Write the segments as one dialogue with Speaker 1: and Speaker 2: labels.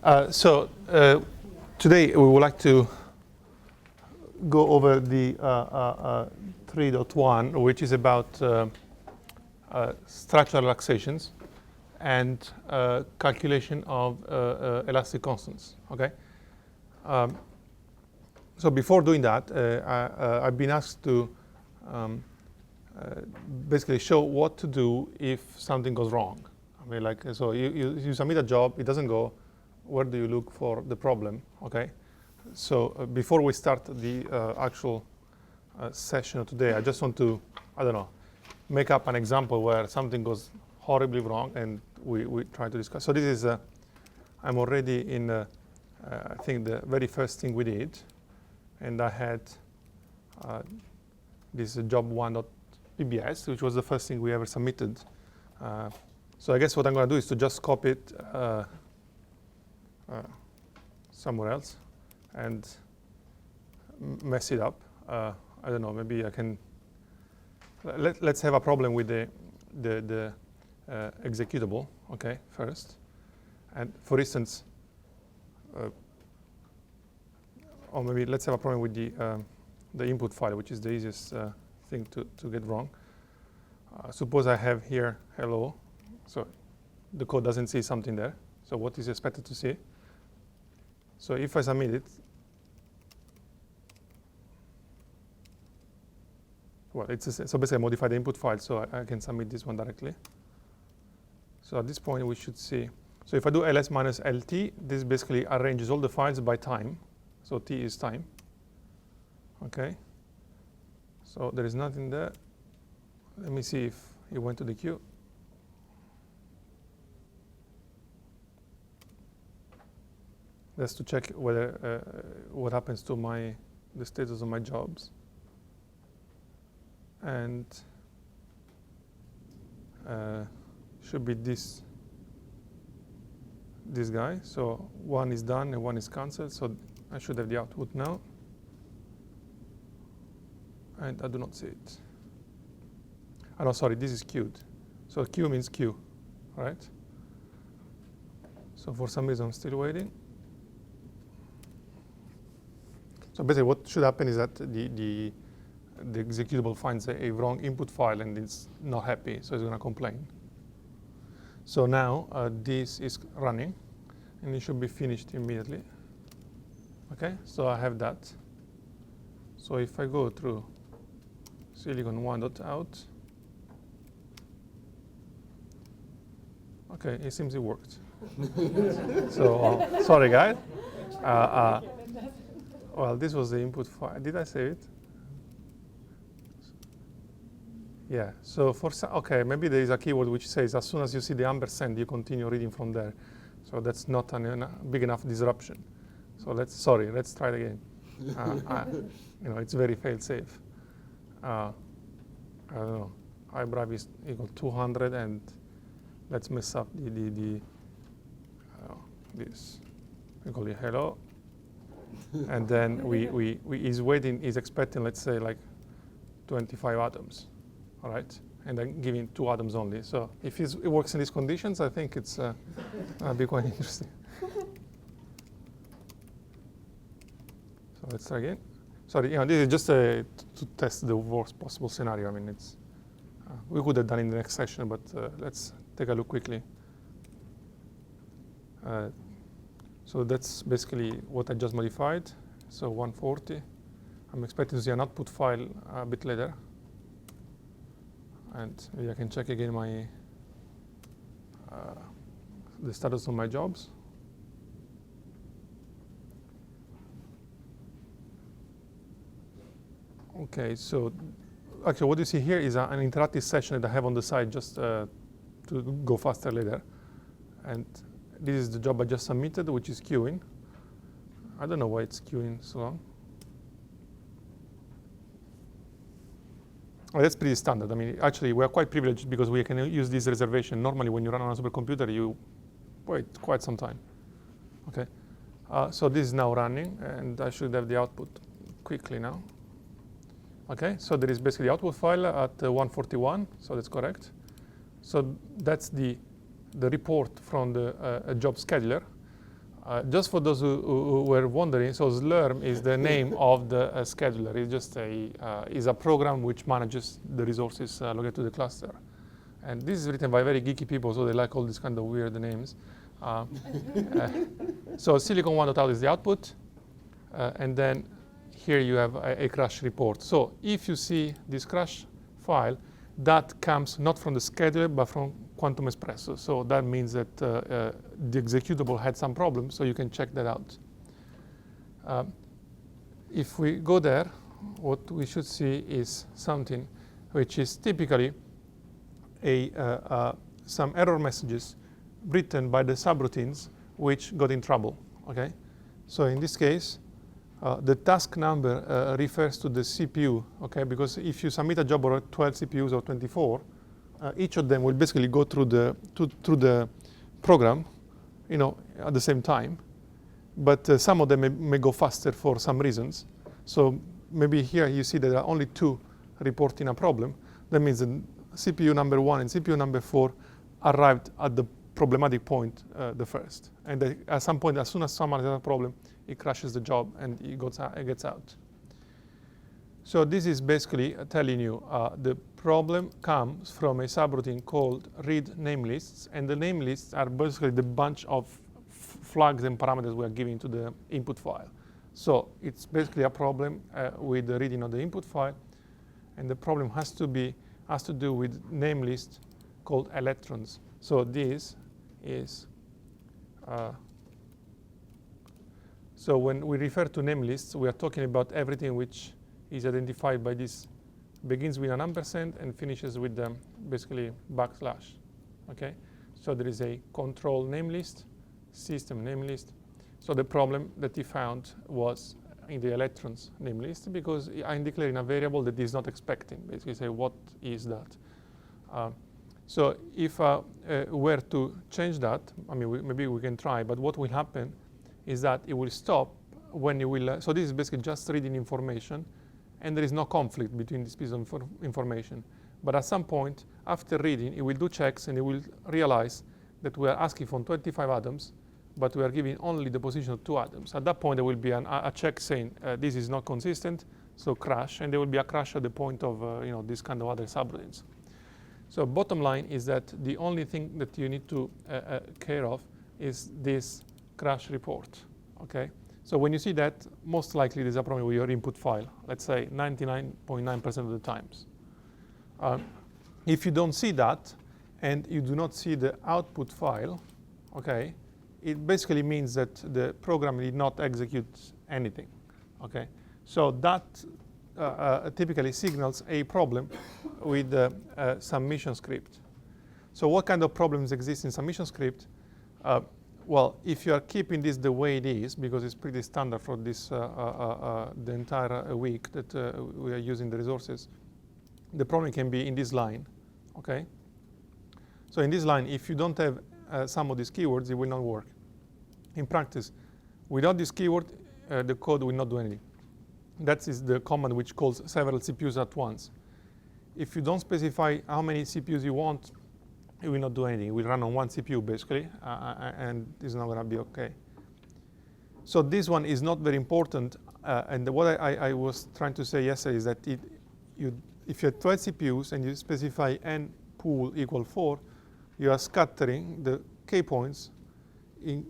Speaker 1: Today we would like to go over the 3.1, which is about structural relaxations and calculation of elastic constants. Okay. So before doing that, I've been asked to basically show what to do if something goes wrong. I mean, like, so you submit a job, it doesn't go. Where do you look for the problem? Okay. So before we start the actual session of today, I just want to, I don't know, make up an example where something goes horribly wrong, and we try to discuss. So this is, I'm already in, I think, the very first thing we did, and I had this job1.pbs, which was the first thing we ever submitted. So I guess what I'm going to do is to just copy it somewhere else and mess it up. I don't know, maybe I can, let's have a problem with the executable, okay, first. And for instance, or maybe let's have a problem with the input file, which is the easiest thing to get wrong. Suppose I have here hello, so the code doesn't see something there. So what is expected to see? So if I submit it, well, so basically I modify the input file so I can submit this one directly. So at this point we should see, so if I do ls minus lt, this basically arranges all the files by time. So t is time. Okay. So there is nothing there. Let me see if it went to the queue. Just to check whether what happens to the status of my jobs. And should be this guy. So one is done and one is cancelled. So I should have the output now. And I do not see it. Oh, no, sorry, this is queued. So queue means queue, right? So for some reason I'm still waiting. So basically what should happen is that the executable finds a wrong input file and it's not happy, so it's going to complain. So now this is running and it should be finished immediately. Okay, so I have that. So if I go through silicon1.out, okay, it seems it worked. So sorry guys. Well, this was the input file. Did I save it? Yeah. So okay, maybe there is a keyword which says as soon as you see the ampersand, you continue reading from there. So that's not a big enough disruption. So let's try it again. It's very fail-safe. I don't know. iBribe is equal to 200, and let's mess up this. We call it hello. And then he's expecting, let's say, like 25 atoms, all right? And then giving 2 atoms only. So if it works in these conditions, I think it's it'll be quite interesting. So let's try again. Sorry, this is just to test the worst possible scenario. I mean, it's we could have done in the next session, but let's take a look quickly. So that's basically what I just modified. So 140. I'm expecting to see an output file a bit later. And maybe I can check again my the status of my jobs. Okay, so actually what you see here is an interactive session that I have on the side just to go faster later. And this is the job I just submitted, which is queuing. I don't know why it's queuing so long. Well, that's pretty standard. I mean, actually, we're quite privileged because we can use this reservation. Normally, when you run on a supercomputer, you wait quite some time. Okay. So this is now running, and I should have the output quickly now. Okay, so there is basically the output file at 141, so that's correct. So that's the report from the job scheduler. Just for those who were wondering, so Slurm is the name of the scheduler. It's just a program which manages the resources allocated to the cluster. And this is written by very geeky people, so they like all these kind of weird names. So silicon1.out is the output, and then here you have a crash report. So if you see this crash file, that comes not from the scheduler, but from Quantum Espresso. So that means that the executable had some problem, so you can check that out. If we go there, what we should see is something which is typically some error messages written by the subroutines which got in trouble. Okay, so in this case, the task number refers to the CPU. Okay, because if you submit a job or 12 CPUs or 24, each of them will basically go through the program, at the same time. But some of them may go faster for some reasons. So maybe here you see that there are only 2 reporting a problem. That means that CPU number 1 and CPU number 4 arrived at the problematic point the first. And at some point, as soon as someone has a problem, it crashes the job and it gets out. So this is basically telling you the problem comes from a subroutine called read name lists. And the name lists are basically the bunch of flags and parameters we are giving to the input file. So it's basically a problem with the reading of the input file. And the problem has to do with name list called electrons. So this is, so when we refer to name lists, we are talking about everything which is identified by this, begins with an ampersand and finishes with basically backslash. Okay, so there is a control name list, system name list. So the problem that he found was in the electrons name list, because I'm declaring a variable that is not expecting. Basically say, what is that? So if were to change that, I mean, maybe we can try, but what will happen is that it will stop when you will, so this is basically just reading information, and there is no conflict between this piece of information. But at some point, after reading, it will do checks, and it will realize that we are asking for 25 atoms, but we are giving only the position of 2 atoms. At that point, there will be a check saying this is not consistent, so crash, and there will be a crash at the point of this kind of other subroutines. So bottom line is that the only thing that you need to care of is this crash report. Okay. So when you see that, most likely there's a problem with your input file. Let's say 99.9% of the times. If you don't see that, and you do not see the output file, okay, it basically means that the program did not execute anything. Okay. So that typically signals a problem with the submission script. So what kind of problems exist in submission script? Well, if you are keeping this the way it is, because it's pretty standard for this the entire week that we are using the resources, the problem can be in this line. Okay. So in this line, if you don't have some of these keywords, it will not work. In practice, without this keyword, the code will not do anything. That is the command which calls several CPUs at once. If you don't specify how many CPUs you want, it will not do anything. It will run on one CPU basically, and it's not going to be okay. So this one is not very important. And what I was trying to say yesterday is that if you have 12 CPUs and you specify n pool equal 4, you are scattering the k points in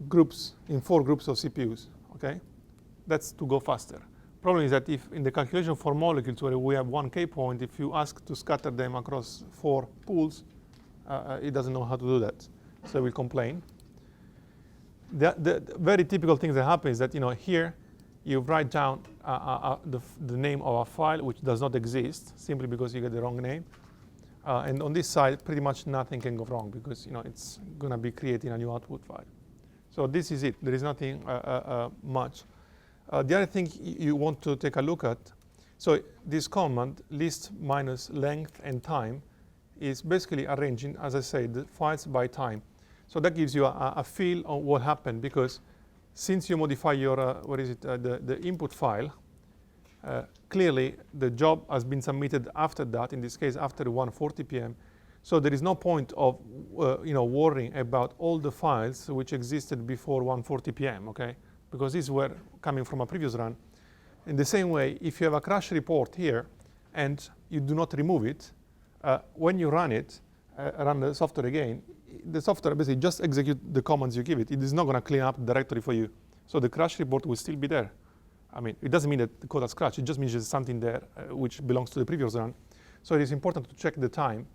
Speaker 1: groups, in 4 groups of CPUs. Okay, that's to go faster. Problem is that if in the calculation for molecules where we have 1 k point, if you ask to scatter them across 4 pools, it doesn't know how to do that, so it will complain. The very typical thing that happens is that here you write down the name of a file which does not exist simply because you get the wrong name, and on this side pretty much nothing can go wrong because it's going to be creating a new output file. So this is it. There is nothing much. The other thing you want to take a look at, so this command list minus length and time is basically arranging, as I say, the files by time. So that gives you a feel of what happened, because since you modify your the input file, clearly the job has been submitted after that. In this case, after 1:40 p.m. So there is no point of worrying about all the files which existed before 1:40 p.m. Okay, because these were coming from a previous run. In the same way, if you have a crash report here and you do not remove it, when you run it, run the software again, the software basically just execute the commands you give it. It is not going to clean up the directory for you. So the crash report will still be there. I mean, it doesn't mean that the code has crashed. It just means there's something there which belongs to the previous run. So it is important to check the time.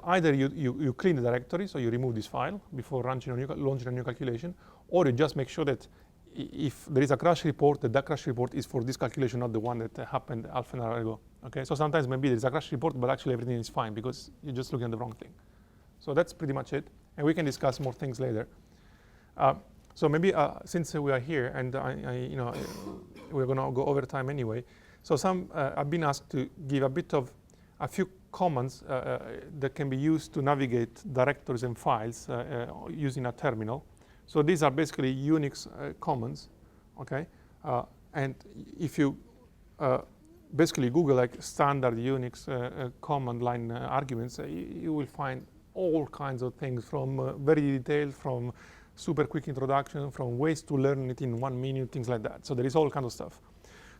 Speaker 1: Either you clean the directory, so you remove this file before launching a new calculation, or you just make sure that if there is a crash report, that crash report is for this calculation, not the one that happened half an hour ago. Okay, so sometimes maybe there's a crash report, but actually everything is fine because you're just looking at the wrong thing. So that's pretty much it, and we can discuss more things later. So maybe since we are here, and we're going to go over time anyway. So I've been asked to give a few commands that can be used to navigate directories and files using a terminal. So these are basically Unix commands, okay? And if you basically Google like standard Unix command line arguments, you will find all kinds of things from very detailed, from super quick introduction, from ways to learn it in 1 minute, things like that. So there is all kinds of stuff.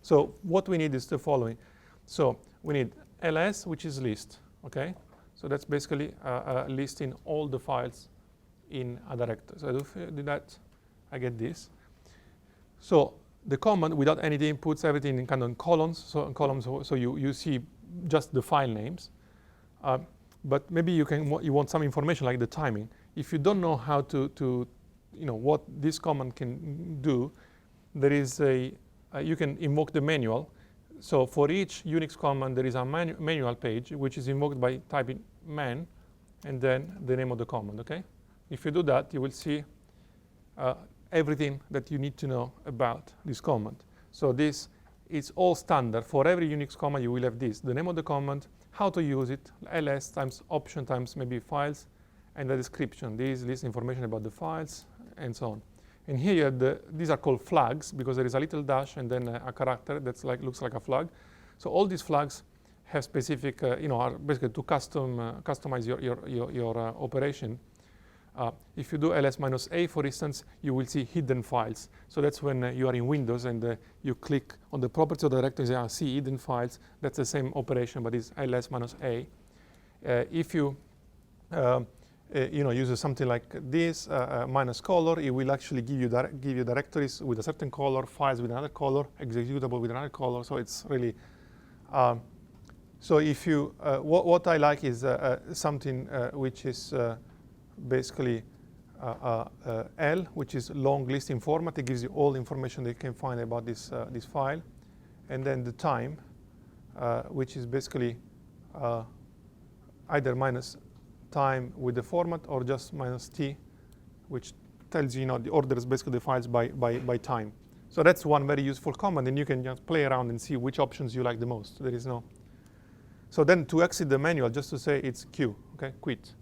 Speaker 1: So what we need is the following. So we need ls, which is list, okay? So that's basically listing all the files in a directory. So if I do that, I get this. So the command without any inputs, everything in kind of columns. So in columns, so you see just the file names. But maybe you want some information like the timing. If you don't know how to what this command can do, there is you can invoke the manual. So for each Unix command, there is a manual page which is invoked by typing man and then the name of the command. Okay. If you do that, you will see everything that you need to know about this command. So this is all standard. For every Unix command, you will have this: the name of the command, how to use it, ls times option times maybe files, and the description. This lists information about the files and so on. And here, these are called flags because there is a little dash and then a character that's looks like a flag. So all these flags have specific, are basically to customize your operation. If you do ls-a, for instance, you will see hidden files. So that's when you are in Windows and you click on the properties of the directory and see hidden files. That's the same operation, but it's ls-a. If you use something like this minus color, it will actually give you directories with a certain color, files with another color, executable with another color. So it's really so if you what I like is something which is basically L, which is long listing format. It gives you all the information that you can find about this file, and then the time, which is basically either minus time with the format or just minus t, which tells you, the orders basically the files by time. So that's one very useful command, and you can just play around and see which options you like the most. There is no. So then to exit the manual, just to say it's Q, okay, quit.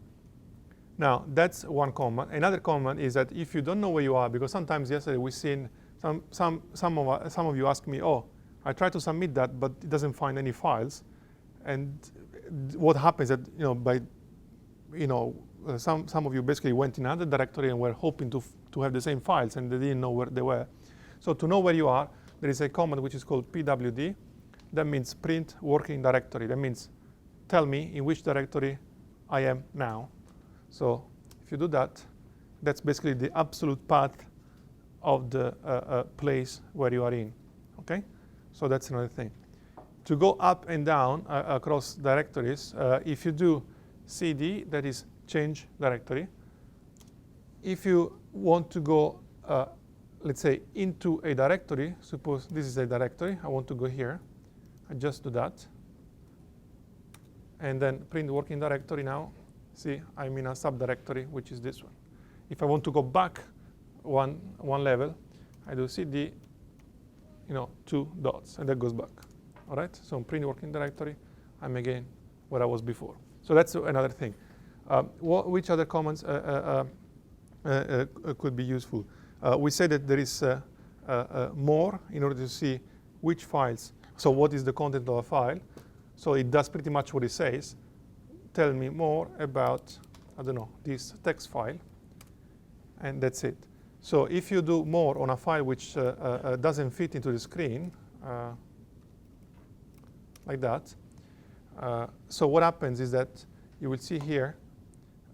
Speaker 1: Now that's one command. Another command is that if you don't know where you are, because sometimes yesterday we seen some of you ask me, oh, I tried to submit that, but it doesn't find any files, and what happens that some of you basically went in another directory and were hoping to have the same files, and they didn't know where they were. So to know where you are, there is a command which is called pwd. That means print working directory. That means tell me in which directory I am now. So if you do that, that's basically the absolute path of the place where you are in. Okay? So that's another thing. To go up and down across directories, if you do cd, that is change directory. If you want to go, let's say, into a directory, suppose this is a directory, I want to go here, I just do that. And then print working directory now. See, I'm in a subdirectory, which is this one. If I want to go back one level, I do cd, 2 dots, and that goes back. All right? So print working directory, I'm again where I was before. So that's another thing. Which other commands could be useful? We said that there is more in order to see which files. So what is the content of a file? So it does pretty much what it says. tell me more about, I don't know, this text file, and that's it. So if you do more on a file which doesn't fit into the screen, like that, so what happens is that you will see here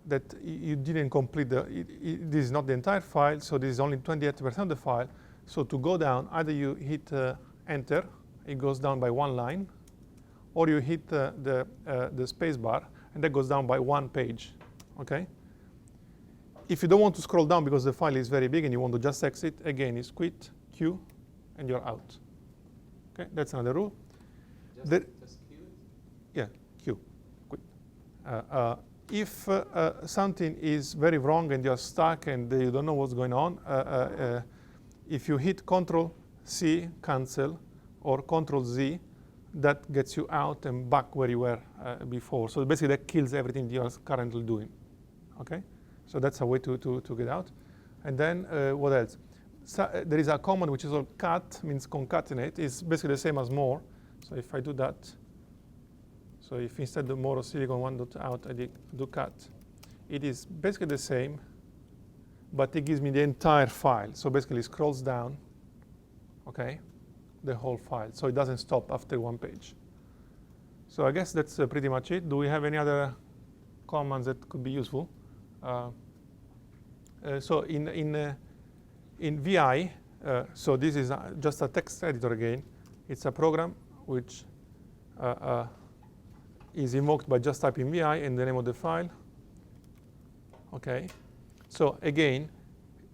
Speaker 1: that you didn't complete this is not the entire file, so this is only 28% of the file. So to go down, either you hit enter, it goes down by one line, or you hit the space bar, and that goes down by one page, okay? If you don't want to scroll down because the file is very big and you want to just exit, again, it's quit, Q, and you're out. Okay, that's another rule.
Speaker 2: Just Q?
Speaker 1: Yeah, Q, quit. If something is very wrong and you're stuck and you don't know what's going on, if you hit Control-C, cancel, or Control-Z, that gets you out and back where you were before. So basically that kills everything you're currently doing, okay? So that's a way to get out. And then what else? So, there is a command which is called cat, means concatenate. It's basically the same as more. So if I do that, so if instead of more of silicon 1.out, I do cat, it is basically the same, but it gives me the entire file. So basically it scrolls down, okay, the whole file. So it doesn't stop after one page. So I guess that's pretty much it. Do we have any other commands that could be useful? So in VI, so this is just a text editor again. It's a program which is invoked by just typing VI and the name of the file. Okay. So again,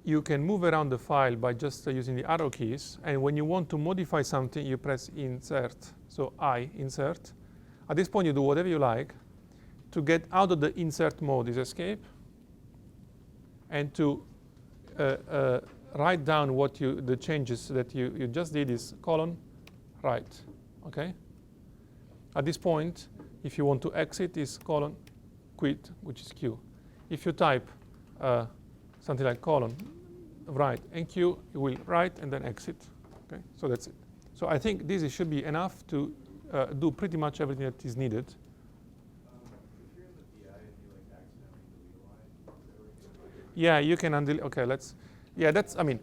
Speaker 1: you can move around the file by just using the arrow keys. And when you want to modify something, you press insert. So I, insert. At this point, you do whatever you like. To get out of the insert mode is escape. And to write down what the changes that you just did is colon, write, okay? At this point, if you want to exit, is colon, quit, which is Q. If you type something like colon, write, and Q, you will write and then exit, okay? So that's it. So I think this should be enough to do pretty much everything that is needed. Yeah, you can undo. Okay, let's. Yeah, that's. I mean,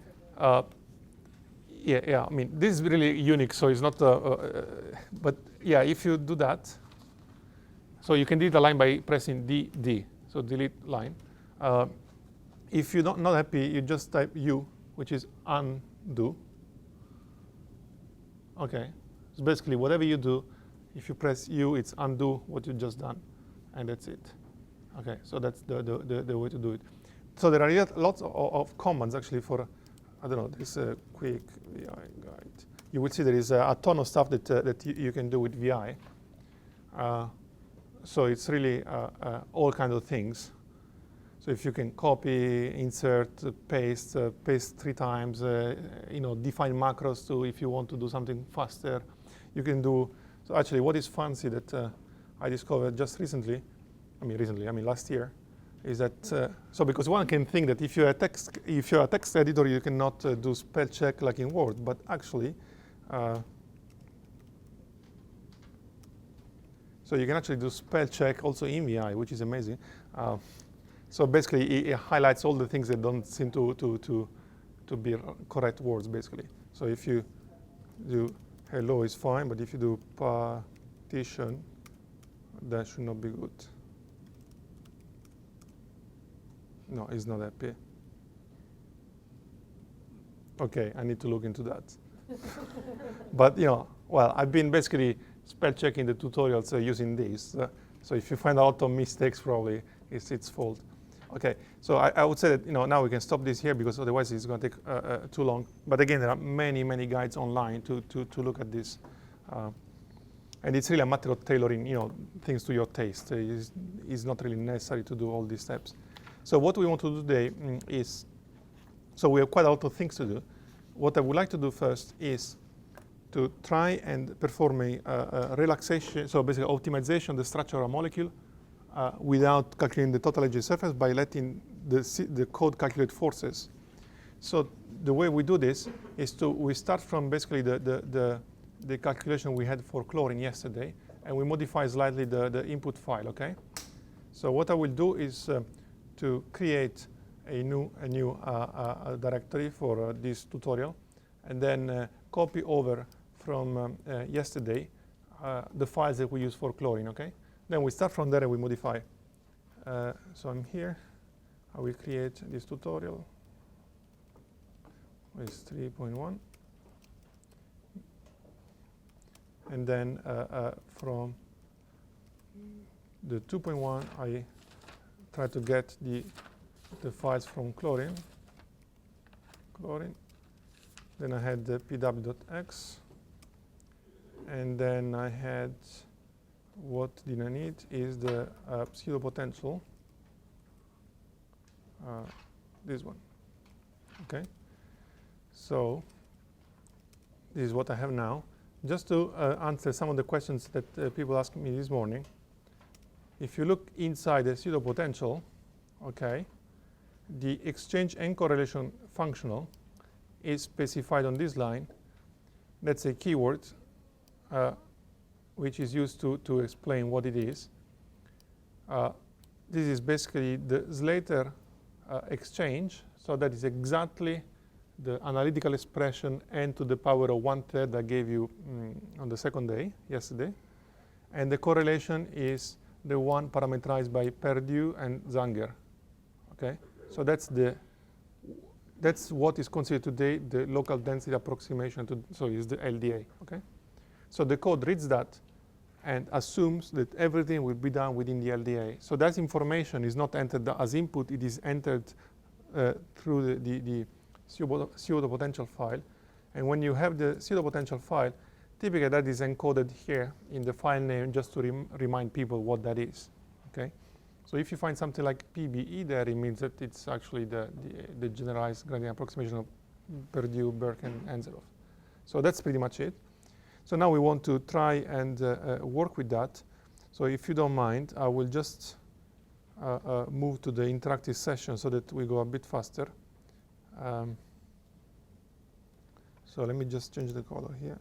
Speaker 1: yeah. I mean, this is really unique, so it's not. But yeah, if you do that, so you can delete a line by pressing D. So delete line. If you're not happy, you just type U, which is undo. Okay. So basically, whatever you do, if you press U, it's undo what you just done, and that's it. Okay. So that's the way to do it. So there are lots of commands actually for, I don't know, this quick VI guide. You will see there is a ton of stuff that you can do with VI. So it's really all kinds of things. So if you can copy, insert, paste 3 times, define macros too if you want to do something faster. You can do. So actually, what is fancy that I discovered just recently, I mean last year, is that so because one can think that if you're a text editor, you cannot do spell check like in Word, but actually, so you can actually do spell check also in VI, which is amazing. So basically, it highlights all the things that don't seem to be correct words, basically. So if you do hello is fine, but if you do partition, that should not be good. No, it's not happy. Okay, I need to look into that. But well, I've been basically spell checking the tutorials using this. So if you find a lot of mistakes, probably it's its fault. Okay, so I would say that now we can stop this here because otherwise it's going to take too long. But again, there are many guides online to look at this, and it's really a matter of tailoring things to your taste. It's not really necessary to do all these steps. So what we want to do today is, so we have quite a lot of things to do. What I would like to do first is to try and perform a relaxation, so basically optimization of the structure of a molecule without calculating the total energy surface by letting the code calculate forces. So the way we do this is we start from basically the calculation we had for chlorine yesterday, and we modify slightly the input file, okay? So what I will do is to create a new directory for this tutorial, and then copy over from yesterday the files that we use for chlorine. Okay. Then we start from there and we modify. So I'm here. I will create this tutorial with 3.1, and then from the 2.1 I try to get the files from chlorine. Then I had the pw.x, and then I had, what did I need is the pseudo potential, this one. Okay, so this is what I have now. Just to answer some of the questions that people asked me this morning, if you look inside the pseudo potential, okay, the exchange and correlation functional is specified on this line. That's a keyword which is used to explain what it is. This is basically the Slater exchange, so that is exactly the analytical expression n to the power of 1/3 I gave you on the second day, yesterday. And the correlation is the one parameterized by Perdue and Zanger. Okay, so that's what is considered today the local density approximation to, so is the LDA. Okay, so the code reads that and assumes that everything will be done within the LDA. So that information is not entered as input, it is entered through the pseudo potential file. And when you have the pseudo potential file, typically that is encoded here in the file name, just to remind people what that is. Okay, so if you find something like PBE there, it means that it's actually the generalized gradient approximation of Perdue, Burke, and Enzeroff. So that's pretty much it. So now we want to try and work with that. So if you don't mind, I will just move to the interactive session so that we go a bit faster. So let me just change the color here.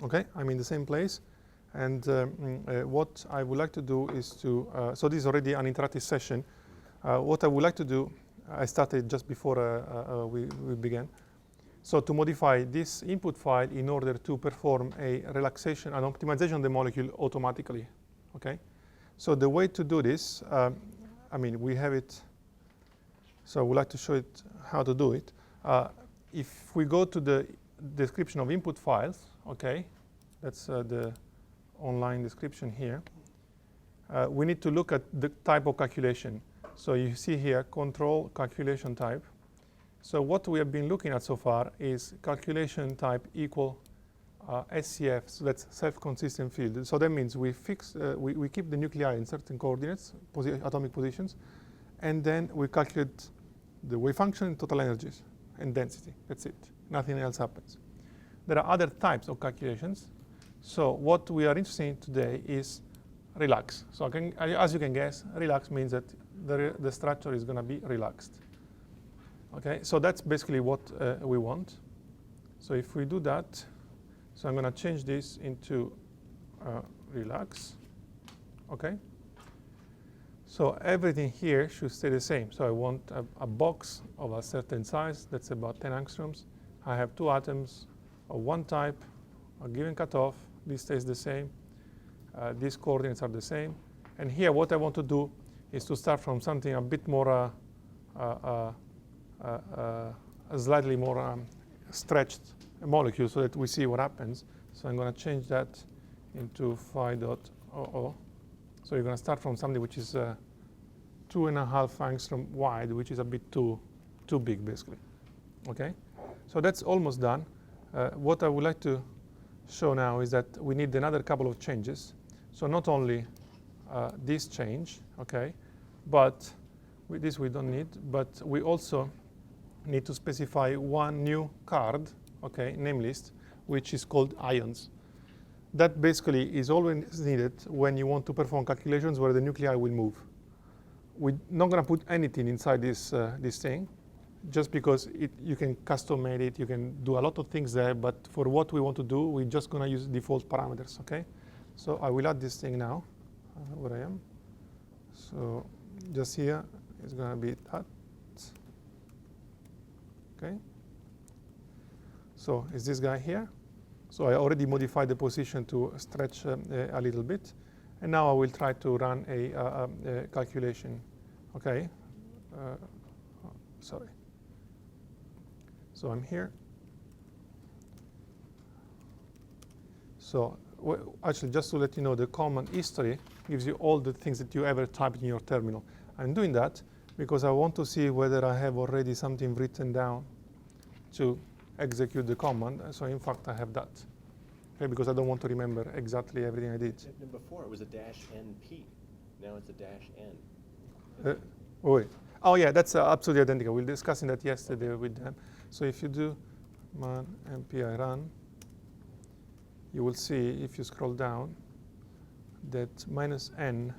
Speaker 1: Okay, I'm in the same place. And what I would like to do is to, so this is already an interactive session. What I would like to do, I started just before we began. So to modify this input file in order to perform a relaxation and optimization of the molecule automatically. Okay, so the way to do this, I mean, we have it. So I would like to show it how to do it. If we go to the description of input files, okay, that's the online description here. We need to look at the type of calculation. So you see here, control calculation type. So what we have been looking at so far is calculation type equal SCF, so that's self-consistent field. So that means we fix, we keep the nuclei in certain coordinates, atomic positions, and then we calculate the wave function, total energies, and density. That's it. Nothing else happens. There are other types of calculations. So what we are interested in today is relax. So as you can guess, relax means that the structure is going to be relaxed. Okay, so that's basically what we want. So if we do that, so I'm going to change this into relax. Okay. So everything here should stay the same. So I want a box of a certain size. That's about 10 angstroms. I have two atoms of one type, a given cutoff. This stays the same. These coordinates are the same. And here what I want to do is to start from something a bit more, slightly more stretched molecule so that we see what happens. So I'm going to change that into phi.00. So you're going to start from something which is 2.5 angstrom wide, which is a bit too big, basically. Okay, so that's almost done. What I would like to show now is that we need another couple of changes. So not only this change, okay, but with this we don't need, but we also need to specify one new card, okay, name list, which is called ions. That basically is always needed when you want to perform calculations where the nuclei will move. We're not going to put anything inside this thing. just because you can custom-made it, you can do a lot of things there, but for what we want to do, we're just going to use default parameters, okay? So I will add this thing now, where I am. So just here is going to be that, okay? So is this guy here? So I already modified the position to stretch a little bit, and now I will try to run a calculation, okay? Sorry. So I'm here. So actually, just to let you know, the command history gives you all the things that you ever typed in your terminal. I'm doing that because I want to see whether I have already something written down to execute the command. So in fact, I have that. Okay, because I don't want to remember exactly everything I did.
Speaker 3: And before it was a -np. Now it's a -n.
Speaker 1: Wait. Oh yeah, that's absolutely identical. We were discussing that yesterday with them. So if you do man np I run, you will see if you scroll down that -n and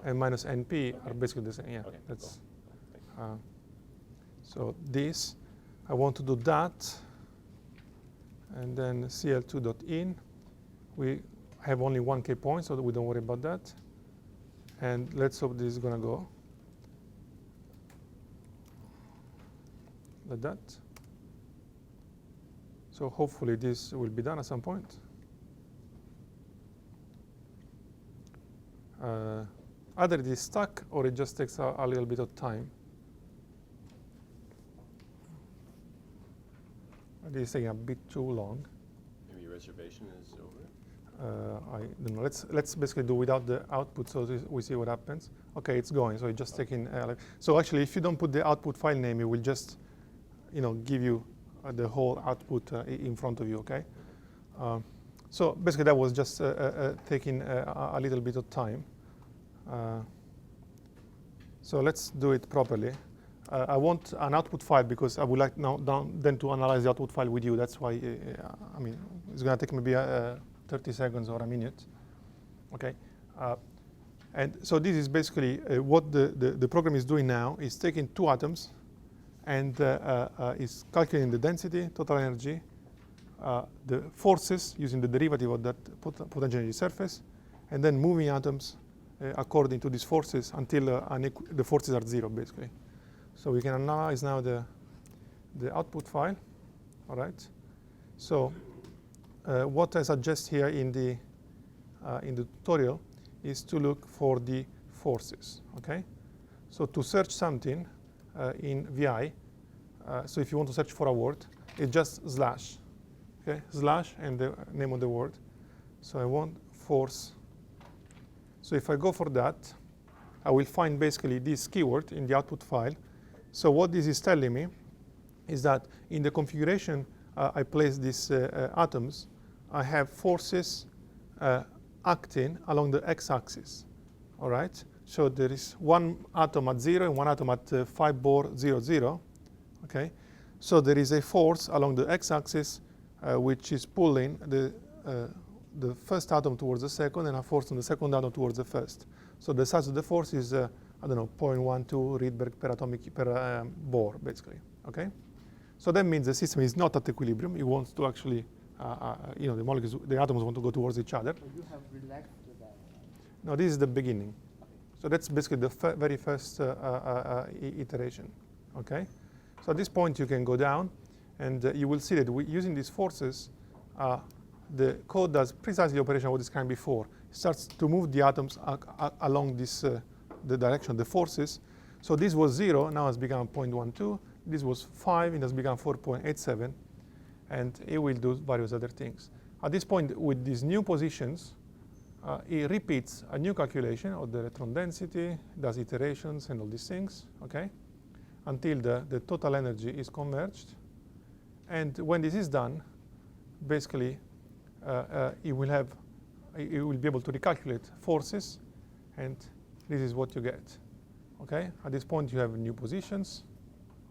Speaker 1: -np are basically the same. Yeah,
Speaker 3: Okay,
Speaker 1: that's
Speaker 3: cool.
Speaker 1: so this I want to do that, and then cl2.in. We have only 1k point, so we don't worry about that. And let's hope this is gonna go like that. So hopefully this will be done at some point. Either it is stuck or it just takes a little bit of time. It is taking a bit too long.
Speaker 3: Maybe your reservation is over?
Speaker 1: I don't know. Let's basically do without the output, so we see what happens. Okay, it's going. So it's just taking. So actually, if you don't put the output file name, it will just, give you the whole output in front of you. Okay. So basically, that was just taking a little bit of time. So let's do it properly. I want an output file because I would like then to analyze the output file with you. That's why, it's going to take maybe 30 seconds or a minute. Okay. And so this is basically what the program is doing now is taking two atoms and is calculating the density, total energy, the forces using the derivative of that potential energy surface, and then moving atoms according to these forces until the forces are zero, basically. So we can analyze now the output file, all right? So what I suggest here in the tutorial is to look for the forces, okay? So to search something in VI, so if you want to search for a word, it's just slash, okay? Slash and the name of the word. So I want force. So if I go for that, I will find basically this keyword in the output file. So what this is telling me is that in the configuration I place these atoms, I have forces acting along the x-axis, all right? So there is one atom at 0 and one atom at 5 Bohr 0, 0, okay? So there is a force along the x-axis which is pulling the first atom towards the second and a force on the second atom towards the first. So the size of the force is, 0.12 Rydberg per atomic per Bohr, basically, okay? So that means the system is not at equilibrium. It wants to actually, the molecules, the atoms want to go towards each other.
Speaker 2: So you have relaxed that.
Speaker 1: No, this is the beginning. So that's basically the very first iteration, okay? So at this point, you can go down, and you will see that using these forces, the code does precisely the operation I was describing before. It starts to move the atoms along this, the direction of the forces. So this was 0, now it's become 0.12. This was 5, it has become 4.87. And it will do various other things. At this point, with these new positions, it repeats a new calculation of the electron density, does iterations and all these things, okay? Until the total energy is converged. And when this is done, basically, it will be able to recalculate forces, and this is what you get, okay? At this point, you have new positions,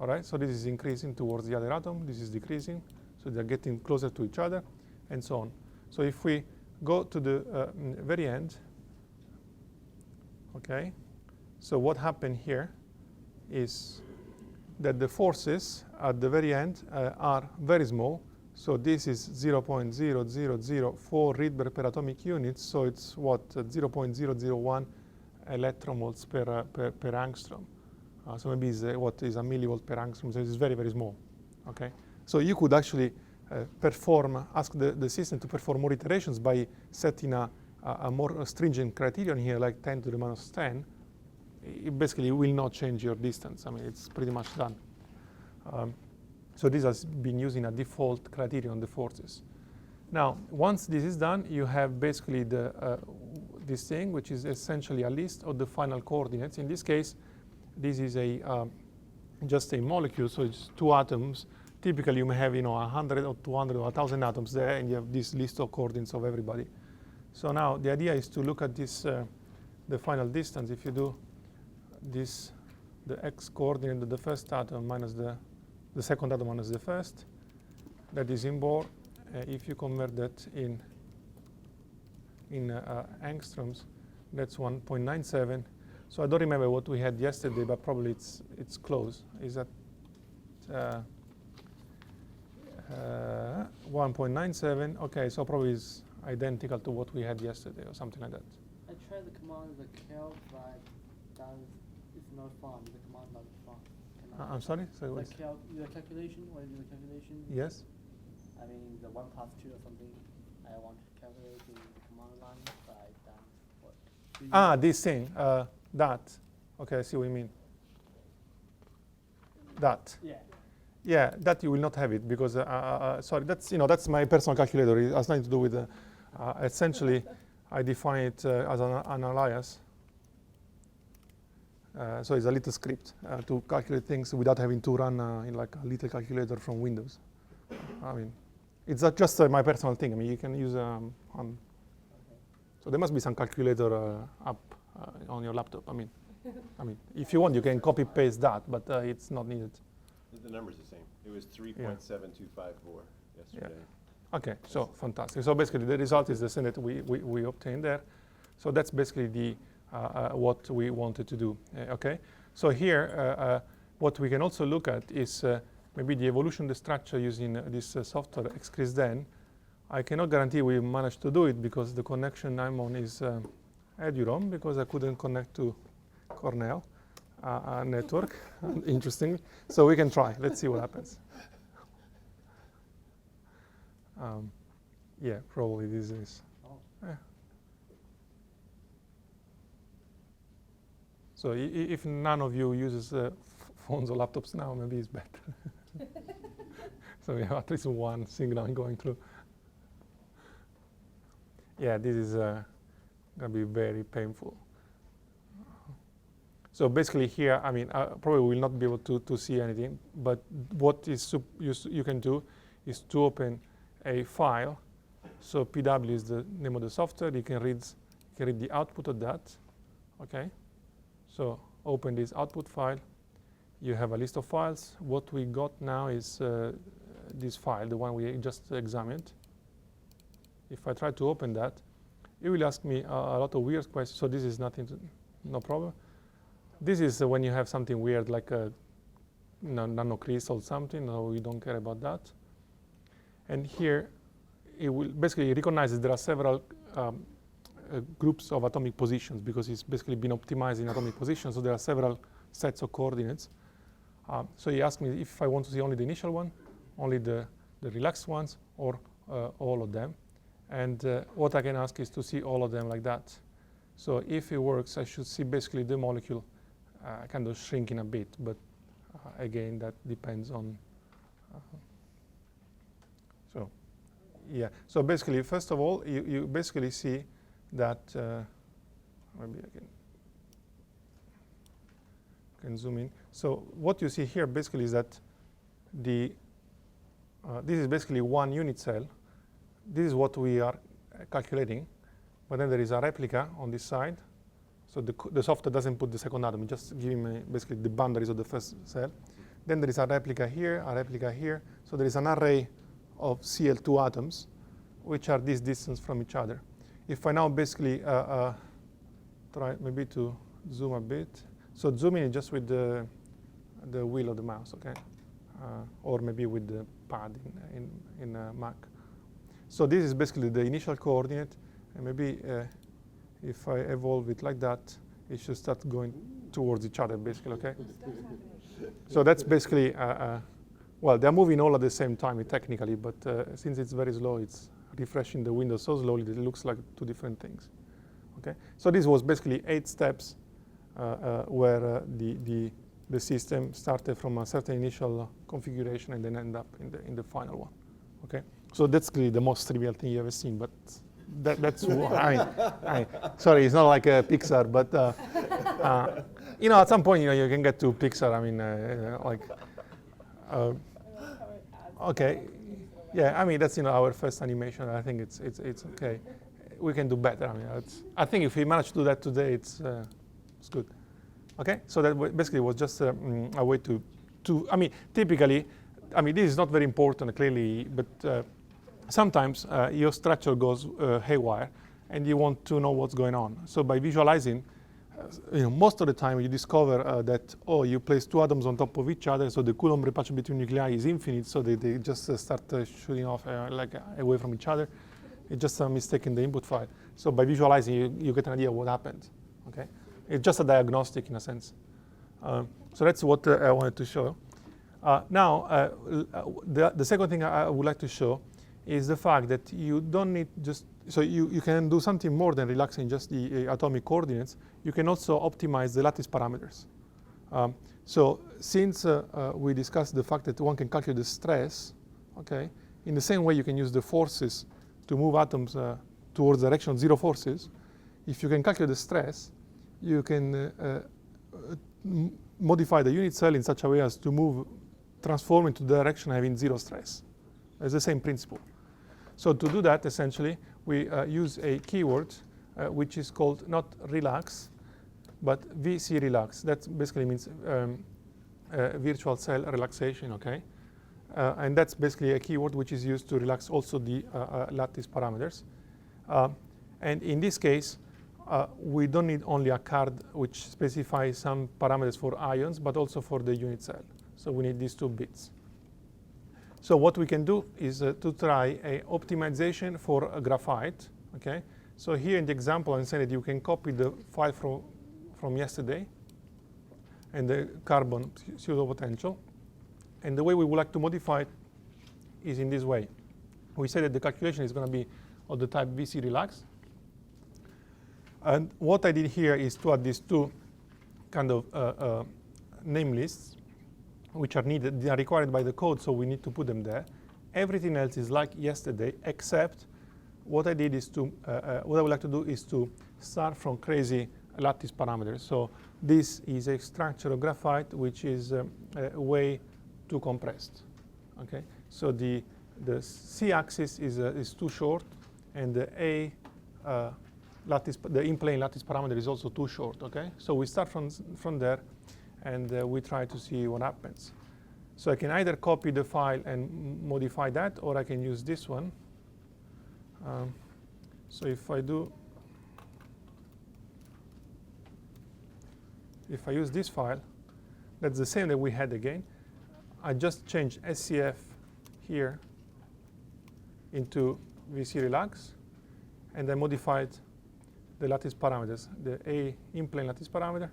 Speaker 1: all right? So this is increasing towards the other atom, this is decreasing, so they're getting closer to each other, and so on. So if we go to the very end, okay? So what happened here is that the forces at the very end are very small. So this is 0.0004 Rydberg per atomic unit. So it's what, 0.001 electronvolts per angstrom. So maybe it's what is a millivolt per angstrom. So it's very, very small. Okay. So you could actually ask the system to perform more iterations by setting a more stringent criterion here, like 10 to the minus 10. It basically will not change your distance. I mean, it's pretty much done. So this has been using a default criterion on the forces. Now, once this is done, you have basically this thing, which is essentially a list of the final coordinates. In this case, this is just a molecule, so it's two atoms. Typically, you may have 100 or 200 or 1,000 atoms there, and you have this list of coordinates of everybody. So now the idea is to look at this, the final distance. If you do this, the x coordinate of the first atom minus the second atom minus the first, that is in Bohr. If you convert that in angstroms, that's 1.97. So I don't remember what we had yesterday, but probably it's close. Is that 1.97? Okay, so probably it's identical to what we had yesterday or something like that.
Speaker 2: I tried the command the cal, but it's not fun. The command not fun.
Speaker 1: I'm sorry? So
Speaker 2: The calculation, when you do the calculation?
Speaker 1: Yes?
Speaker 2: I mean, the 1 plus 2 or something, I want to calculate in the command line, but I don't work.
Speaker 1: This thing, that. Okay, I see what you mean. That.
Speaker 2: Yeah.
Speaker 1: Yeah, that you will not have it because, sorry, that's my personal calculator. It has nothing to do with, essentially, I define it as an alias. So it's a little script to calculate things without having to run in like a little calculator from Windows. I mean, it's just my personal thing. I mean, you can use so there must be some calculator app on your laptop. I mean, if you want, you can copy paste that, but it's not needed.
Speaker 3: The number's the same. It was 3.7254 yesterday.
Speaker 1: Yeah. Okay, so fantastic. So basically, the result is the same that we obtained there. So that's basically the what we wanted to do. Okay. So here, what we can also look at is maybe the evolution of the structure using this software XCrisDen. I cannot guarantee we managed to do it because the connection I'm on is Edurom, because I couldn't connect to Cornell network, interestingly. So we can try. Let's see what happens. Yeah, probably this is. Yeah. So if none of you uses phones or laptops now, maybe it's better. So we have at least one signal going through. Yeah, this is going to be very painful. So basically here, I mean, probably will not be able to see anything, but what is you can do is to open a file. So PW is the name of the software. You can read the output of that. Okay. So open this output file. You have a list of files. What we got now is this file, the one we just examined. If I try to open that, it will ask me a lot of weird questions. So this is no problem. This is when you have something weird like a nanocrystal or something. No, we don't care about that. And here, it will basically recognize there are several groups of atomic positions because it's basically been optimized in atomic positions. So there are several sets of coordinates. So he asked me if I want to see only the initial one, only the relaxed ones, or all of them. And what I can ask is to see all of them like that. So if it works, I should see basically the molecule kind of shrinking a bit. But again, that depends on. So yeah. So basically, first of all, you basically see that maybe I can zoom in. So what you see here basically is that this is basically one unit cell. This is what we are calculating, but then there is a replica on this side. So the software doesn't put the second atom, it just gives me basically the boundaries of the first cell. Then there is a replica here, a replica here. So there is an array of Cl2 atoms, which are this distance from each other. If I now basically try maybe to zoom a bit. So zooming is just with the the wheel of the mouse, okay? Or maybe with the pad in Mac. So this is basically the initial coordinate, and maybe if I evolve it like that, it should start going towards each other, basically, okay? So that's basically, well, they're moving all at the same time technically, but since it's very slow, it's refreshing the window so slowly that it looks like two different things, okay? So this was basically 8 steps where the system started from a certain initial configuration and then end up in the final one, okay? So that's really the most trivial thing you've ever seen, but that's sorry, it's not like a Pixar, but you know, at some point, you know, you can get to Pixar. I mean, okay, yeah. I mean, that's, you know, our first animation. I think it's okay. We can do better. I mean, I think if we manage to do that today, it's good. Okay, so that basically was just a way to. I mean, typically, I mean, this is not very important clearly, but sometimes your structure goes haywire, and you want to know what's going on. So by visualizing, you know, most of the time you discover that, oh, you place 2 atoms on top of each other, so the Coulomb repulsion between nuclei is infinite, so they just start shooting off like away from each other. It's just a mistake in the input file. So by visualizing, you get an idea of what happened. Okay, it's just a diagnostic in a sense. So that's what I wanted to show. Now, the second thing I would like to show is the fact that you don't need just, so you can do something more than relaxing just the atomic coordinates. You can also optimize the lattice parameters. So since we discussed the fact that one can calculate the stress, okay, in the same way you can use the forces to move atoms towards the direction of 0 forces. If you can calculate the stress, you can modify the unit cell in such a way as to transform into the direction having 0 stress. It's the same principle. So to do that, essentially, we use a keyword which is called not relax, but VC relax. That basically means virtual cell relaxation, okay? And that's basically a keyword which is used to relax also the lattice parameters. And in this case, we don't need only a card which specifies some parameters for ions, but also for the unit cell. So we need these 2 bits. So what we can do is to try a optimization for a graphite. Okay. So here in the example, I'm saying that you can copy the file from yesterday and the carbon pseudo potential. And the way we would like to modify it is in this way. We say that the calculation is going to be of the type VC relax. And what I did here is to add these 2 kind of name lists, which are needed, they are required by the code, so we need to put them there. Everything else is like yesterday, except what I did is to, what I would like to do is to start from crazy lattice parameters. So this is a structure of graphite which is way too compressed. Okay, so the C-axis is too short, and the the in-plane lattice parameter is also too short. Okay, so we start from there, and we try to see what happens. So I can either copy the file and modify that, or I can use this one. So if I use this file, that's the same that we had again. I just changed SCF here into VC relax, and I modified the lattice parameters, the A in-plane lattice parameter,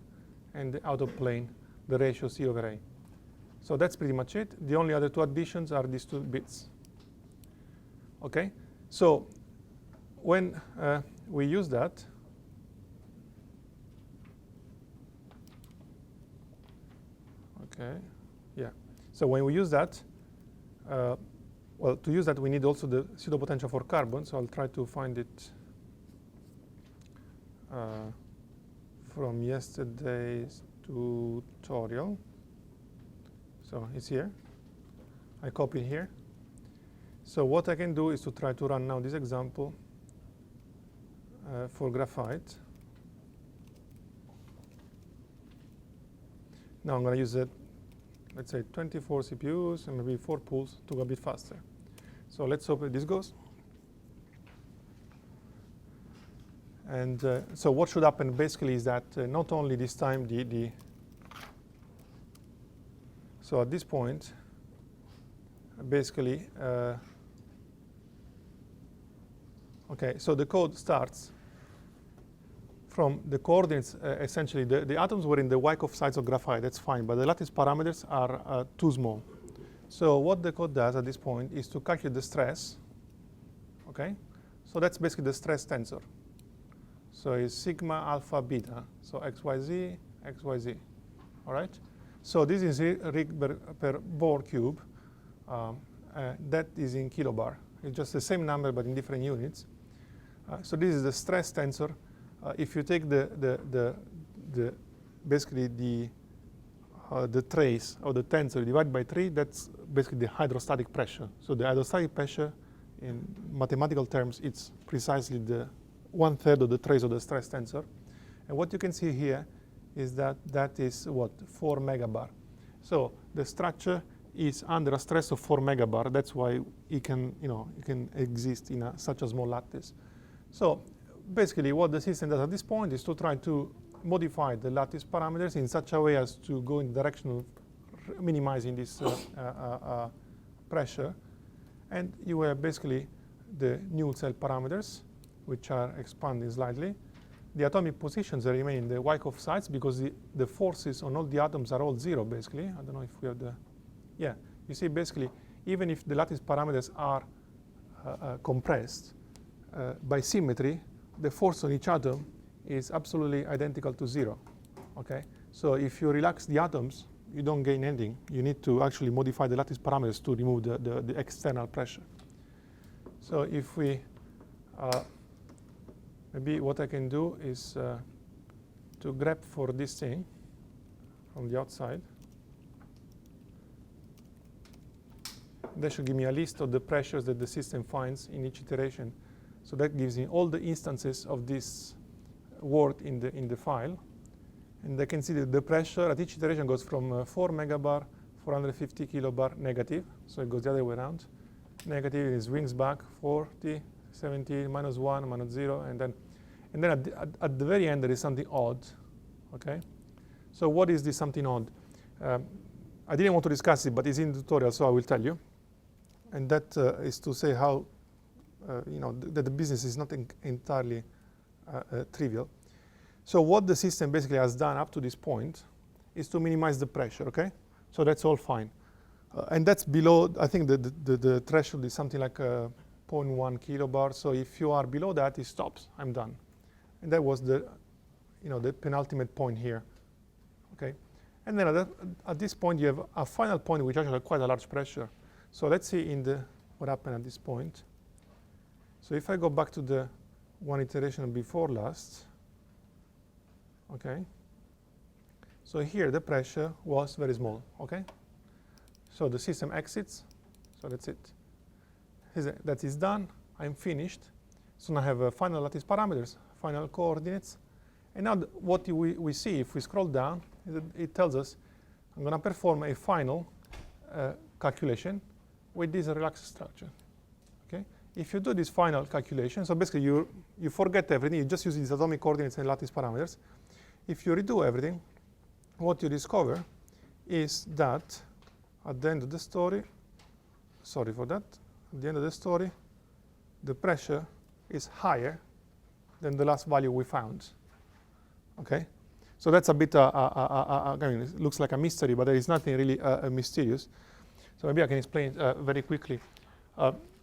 Speaker 1: and the out-of-plane, the ratio C over A. So that's pretty much it. The only other 2 additions are these 2 bits. Okay, so when we use that, okay, yeah. So when we use that, well, to use that we need also the pseudo potential for carbon. So I'll try to find it from yesterday's tutorial. So it's here. I copy it here. So what I can do is to try to run now this example for graphite. Now I'm going to use it, let's say 24 CPUs and maybe 4 pools to go a bit faster. So let's hope that this goes. And so what should happen basically is that not only this time the So at this point, basically, okay, so the code starts from the coordinates. Essentially, the atoms were in the Wyckoff size of graphite. That's fine, but the lattice parameters are too small. So what the code does at this point is to calculate the stress. Okay, so that's basically the stress tensor. So it's sigma alpha beta. So XYZ, XYZ. All right. So this is Rig per Bohr cube. That is in kilobar. It's just the same number but in different units. So this is the stress tensor. If you take basically the trace of the tensor divided by 3, that's basically the hydrostatic pressure. So the hydrostatic pressure, in mathematical terms, it's precisely the 1/3 of the trace of the stress tensor. And what you can see here is that is what, 4 megabar. So the structure is under a stress of 4 megabar. That's why it can exist in such a small lattice. So basically what the system does at this point is to try to modify the lattice parameters in such a way as to go in the direction of minimizing this pressure. And you have basically the new cell parameters, which are expanding slightly. The atomic positions remain in the Wyckoff size because the forces on all the atoms are all 0, basically. I don't know if we have the... Yeah, you see, basically, even if the lattice parameters are compressed, by symmetry, the force on each atom is absolutely identical to 0. Okay? So if you relax the atoms, you don't gain anything. You need to actually modify the lattice parameters to remove the external pressure. So if we... maybe what I can do is to grab for this thing from the outside. That should give me a list of the pressures that the system finds in each iteration. So that gives me all the instances of this word in the file. And I can see that the pressure at each iteration goes from 4 megabar, 450 kilobar negative. So it goes the other way around. Negative, it swings back 40, 70, minus 1, minus 0, and then at the very end there is something odd. Okay? So what is this something odd? I didn't want to discuss it, but it's in the tutorial, so I will tell you. And that is to say how that the business is not entirely trivial. So what the system basically has done up to this point is to minimize the pressure. Okay? So that's all fine. And that's below, I think the threshold is something like 0.1 kilobar. So if you are below that, it stops. I'm done. And that was the penultimate point here. Okay? And then at this point, you have a final point which actually has quite a large pressure. So let's see what happened at this point. So if I go back to the one iteration before last, okay? So here the pressure was very small, okay? So the system exits, so that's it. That is done, I'm finished. So now I have final lattice parameters, final coordinates. And now what we see, if we scroll down, it tells us I'm going to perform a final calculation with this relaxed structure. Okay? If you do this final calculation, so basically you forget everything, you just use these atomic coordinates and lattice parameters. If you redo everything, what you discover is that at the end of the story, sorry for that, at the end of the story, the pressure is higher than the last value we found. Okay? So that's a bit, I mean, it looks like a mystery, but there is nothing really mysterious. So maybe I can explain very quickly.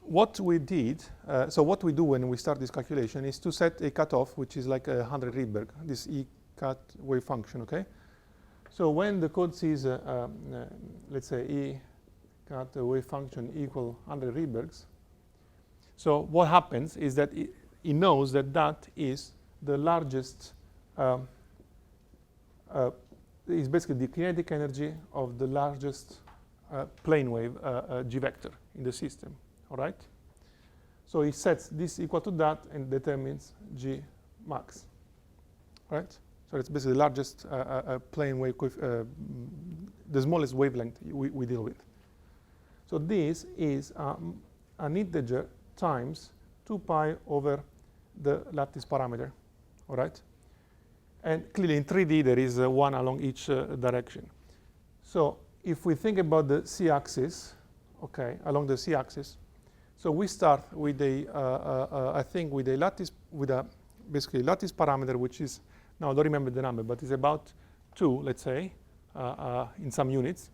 Speaker 1: What we did, so what we do when we start this calculation is to set a cutoff, which is like 100 Rydberg, this E-cut wave function, okay? So when the code sees, let's say, E-cut wave function equal 100 Rydbergs, so what happens is that it knows that that is the largest, is basically the kinetic energy of the largest plane wave G vector in the system, all right? So it sets this equal to that and determines G max, right? So it's basically the largest plane wave, the smallest wavelength we deal with. So this is an integer times 2 pi over the lattice parameter, all right? And clearly in 3D there is one along each direction. So if we think about the z-axis, okay, along the z-axis, so we start with I think with a lattice, basically lattice parameter, which is, now I don't remember the number, but it's about 2, let's say, in some units.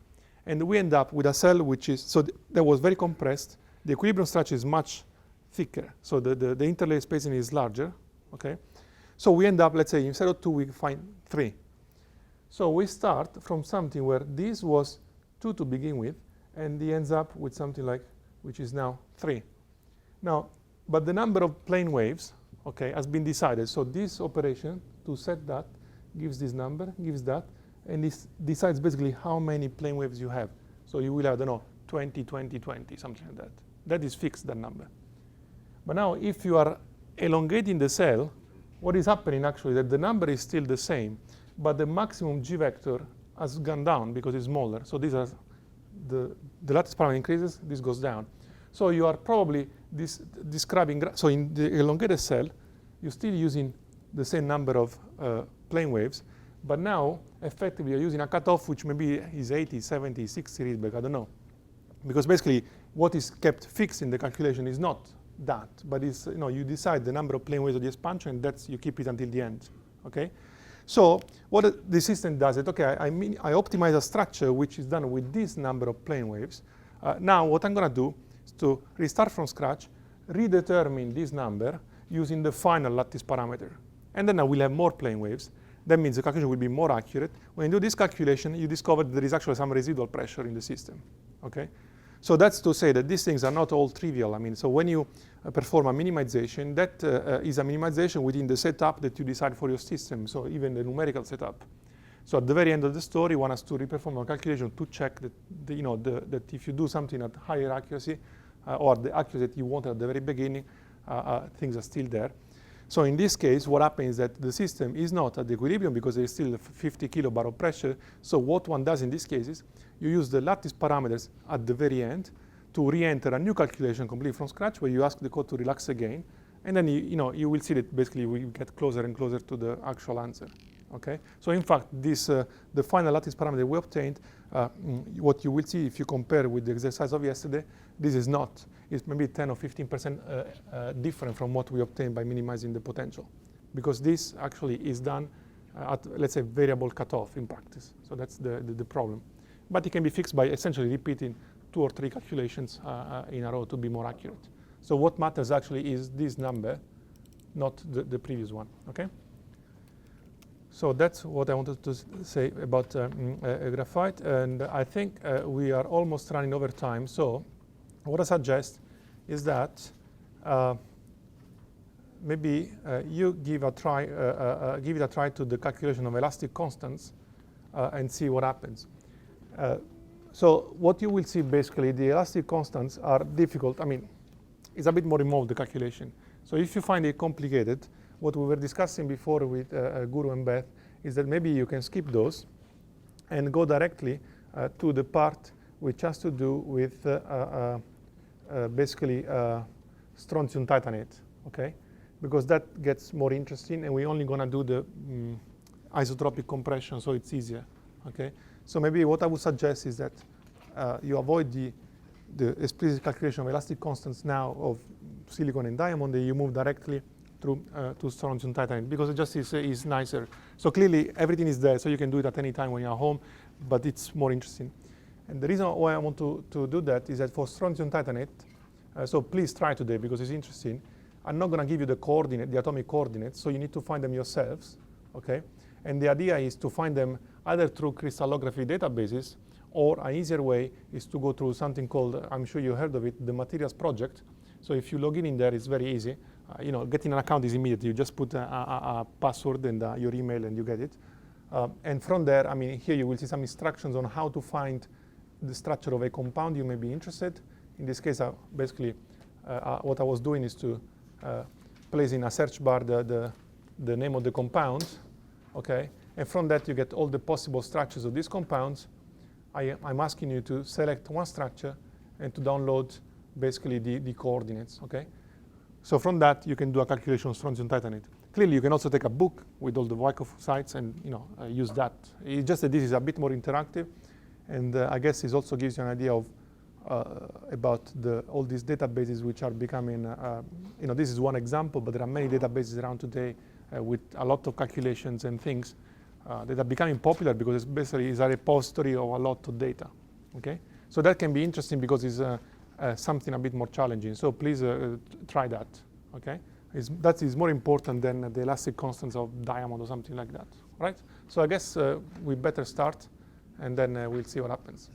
Speaker 1: And we end up with a cell which is, so that was very compressed. The equilibrium structure is much thicker. So the interlay spacing is larger, okay? So we end up, let's say, instead of 2, we find 3. So we start from something where this was 2 to begin with, and it ends up with something like, which is now 3. Now, but the number of plane waves, okay, has been decided. So this operation to set that gives this number, gives that, and this decides basically how many plane waves you have. So you will have, I don't know, 20, 20, 20, something like that. That is fixed, that number. But now, if you are elongating the cell, what is happening actually is that the number is still the same, but the maximum G vector has gone down because it's smaller. So these are the lattice parameter increases, this goes down. So you are probably describing, so in the elongated cell, you're still using the same number of plane waves, but now effectively you're using a cutoff which maybe is 80, 70, 60 readback, I don't know. Because basically what is kept fixed in the calculation is not that, but it's, you decide the number of plane waves of the expansion, and that's, you keep it until the end, okay? So what the system does is, okay, I optimize a structure which is done with this number of plane waves. Now what I'm gonna do is to restart from scratch, redetermine this number using the final lattice parameter. And then I will have more plane waves. That means the calculation will be more accurate. When you do this calculation, you discover that there is actually some residual pressure in the system, okay? So that's to say that these things are not all trivial. I mean, so when you perform a minimization, that is a minimization within the setup that you decide for your system, so even the numerical setup. So at the very end of the story, one has to reperform a calculation to check that, that if you do something at higher accuracy, or the accuracy that you want at the very beginning, things are still there. So in this case, what happens is that the system is not at the equilibrium because there is still 50 kilobar of pressure. So what one does in this case is you use the lattice parameters at the very end to re-enter a new calculation completely from scratch, where you ask the code to relax again, and then you will see that basically we get closer and closer to the actual answer. Okay. So in fact, this the final lattice parameter we obtained, what you will see if you compare with the exercise of yesterday, this is not. It's maybe 10 or 15% different from what we obtained by minimizing the potential, because this actually is done at, let's say, variable cutoff in practice. So that's the problem. But it can be fixed by essentially repeating 2 or 3 calculations in a row to be more accurate. So what matters actually is this number, not the previous one. Okay. So that's what I wanted to say about graphite, and I think we are almost running over time. So what I suggest is that maybe you give it a try to the calculation of elastic constants and see what happens. So what you will see basically, the elastic constants are difficult. I mean, it's a bit more involved, the calculation. So if you find it complicated, what we were discussing before with Guru and Beth is that maybe you can skip those and go directly to the part which has to do with basically strontium titanate, okay? Because that gets more interesting, and we're only gonna do the isotropic compression, so it's easier, okay? So maybe what I would suggest is that you avoid the explicit calculation of elastic constants now of silicon and diamond, and you move directly through to strontium titanate, because it just is nicer. So clearly everything is there, so you can do it at any time when you're home, but it's more interesting. And the reason why I want to do that is that for strontium titanate, so please try today because it's interesting. I'm not going to give you the atomic coordinates, so you need to find them yourselves, okay? And the idea is to find them either through crystallography databases, or an easier way is to go through something called, I'm sure you heard of it, the Materials Project. So if you log in there, it's very easy. Getting an account is immediate. You just put a password and your email and you get it. And from there, I mean, here you will see some instructions on how to find the structure of a compound you may be interested. In this case, basically, what I was doing is to place in a search bar the name of the compound, okay? And from that, you get all the possible structures of these compounds. I'm asking you to select one structure and to download basically the coordinates, okay? So from that, you can do a calculation of strontium titanate. Clearly, you can also take a book with all the Wyckoff sites and use that. It's just that this is a bit more interactive, And I guess it also gives you an idea of about all these databases which are becoming, this is one example, but there are many databases around today with a lot of calculations and things that are becoming popular because it's basically is a repository of a lot of data. Okay, so that can be interesting because it's something a bit more challenging. So please try that. Okay, that is more important than the elastic constants of diamond or something like that. Right? So I guess we better start, and then we'll see what happens.